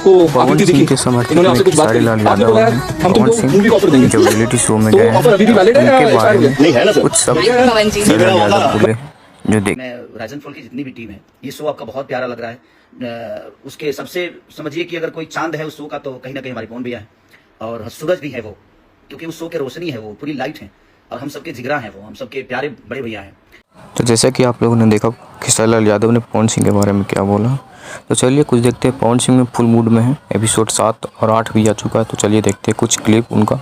आपको पवन सिंह के समर्थक में खेसारी लाल यादव हैं। पवन सिंह जो रियलिटी शो में गए हैं उनके बारे में कुछ सब खेसारी लाल यादव बोले जो देख। राजन फॉल की जितनी भी टीम है, ये शो आपका बहुत प्यारा लग रहा है। उसके सबसे समझिए कि अगर कोई चांद है उस शो का तो कहीं ना कहीं हमारे पवन भैया है, और सूरज भी है वो, क्योंकि उस शो के रोशनी है, वो पूरी लाइट है, और हम सबके जिगरा है, वो हम सबके प्यारे बड़े भैया हैं। तो जैसा कि आप लोगों ने देखा खेसारी लाल यादव ने पवन सिंह के बारे में क्या बोला, तो चलिए कुछ देखते हैं। पवन सिंह में फुल मूड में है, एपिसोड 7 और 8 भी आ चुका है, तो चलिए देखते हैं कुछ क्लिप उनका।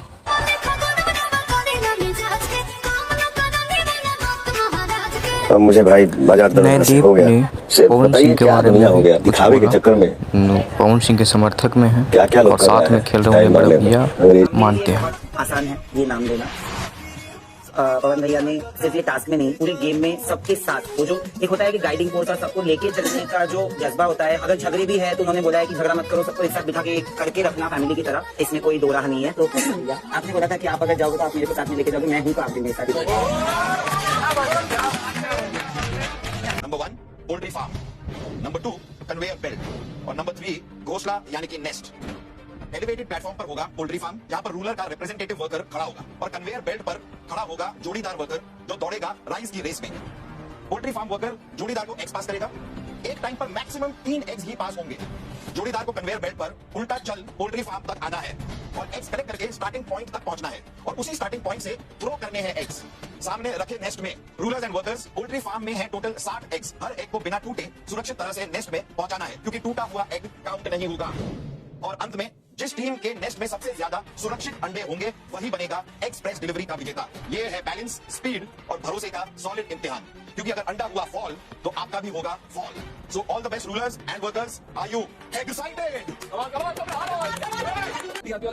मुझे भाई बाजार नैदीप ने पवन सिंह के बारे में हो गया दिखावे के चक्कर में पवन सिंह के समर्थक में है क्या और साथ में खेल रहे हैं बड़े भैया मानते हैं। आसान है ये नाम लेना। पवन भैया ने सिर्फ ये टास्क में नहीं, पूरे गेम में सबके साथ वो जो एक होता है कि गाइडिंग फोर्स का सबको लेके चलने का जो जज्बा होता है। अगर झगड़े भी है तो उन्होंने बोला है कि झगड़ा मत करो, सबको एक साथ बिठा के करके रखना फैमिली की तरह, इसमें कोई दो राह नहीं है। तो आपने बोला था कि आप अगर जाओगे तो आप मेरे साथ में लेके जाओगे, मैं हूँ तो आप भी मेरे साथ। Number 1 poultry farm, number 2 conveyor belt और नंबर 3 घोंसला यानी कि नेस्ट। एलिवेटेड प्लेटफॉर्म पर होगा पोल्ट्री फार्म, जहां पर रूलर का रिप्रेजेंटेटिव वर्कर खड़ा होगा, और कन्वेयर बेल्ट पर खड़ा होगा जोड़ीदार वर्कर जो दौड़ेगा राइस की रेस में। पोल्ट्री फार्म वर्कर जोड़ीदार को एग्स पास करेगा। एक टाइम पर मैक्सिमम 3 एग्स ही पास होंगे। जोड़ीदार को कन्वेयर बेल्ट पर उल्टा चल पोल्ट्री फार्म तक आना है और एग्स कलेक्ट करके स्टार्टिंग पॉइंट तक पहुंचना है, और उसी स्टार्टिंग पॉइंट से थ्रो करने हैं एग्स। सामने रखे नेस्ट में rulers and workers. Poultry farm में है टोटल 60 एग्स। हर एग को बिना टूटे सुरक्षित तरह से नेस्ट में पहुंचाना है, क्योंकि टूटा हुआ एग काउंट नहीं होगा। और अंत में जिस टीम के नेस्ट में सबसे ज्यादा सुरक्षित अंडे होंगे वही बनेगा एक्सप्रेस डिलीवरी का विजेता। ये है बैलेंस, स्पीड और भरोसे का सॉलिड इम्तिहान, क्योंकि अगर अंडा हुआ फॉल तो आपका भी होगा fall. So all the best rulers and workers, are you excited? वाला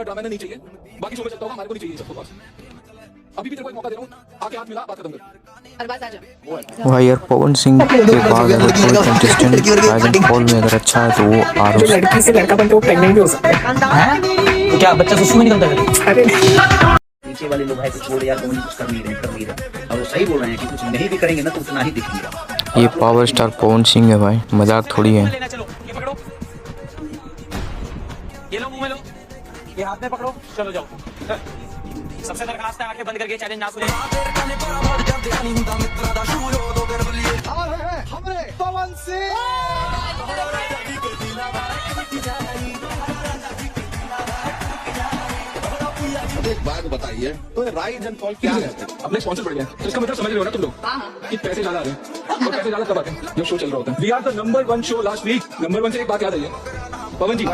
ड्रामा नहीं चाहिए, बाकी शो में चलता होगा, हमारे को नहीं चाहिए सबको। बस अभी भी तेरे को एक मौका दे रहा हूं, आके हाथ मिला, बात खत्म कर। भाई यार पवन सिंह के बाद अगर कोई कंटेस्टेंट राजन फॉल में अगर अच्छा है तो वो आर लड़की से लड़का बनते वो प्रेग्नेंट भी हो सकता है। तो क्या बच्चा सुसु में निकलता है? अरे पीछे वाले लोग है कुछ छोड़ यार, कुछ कर नहीं रहे, और वो सही बोल रहे हैं कि कुछ नहीं भी करेंगे ना तो उतना ही दिखेगा। ये पावर स्टार पवन सिंह है भाई, मजाक थोड़ी है। ये लो मुंह में लो, ये हाथ में पकड़ो, चलो जाओ। सबसे दरखास्त है आंखें बंद करके चैलेंज ना सुने। पवन सिंह एक बात बताइए, तो राइज एंड फॉल क्या है? अपने स्पॉन्सर बढ़ गया, तो इसका मतलब समझ रहे हो ना तुम लोग कि पैसे ज्यादा आ रहे हैं, और पैसे ज्यादा कब आते हैं जब शो चल रहा होता है। We are the number 1 show last week. Number 1 से एक बात याद आई है पवन जी,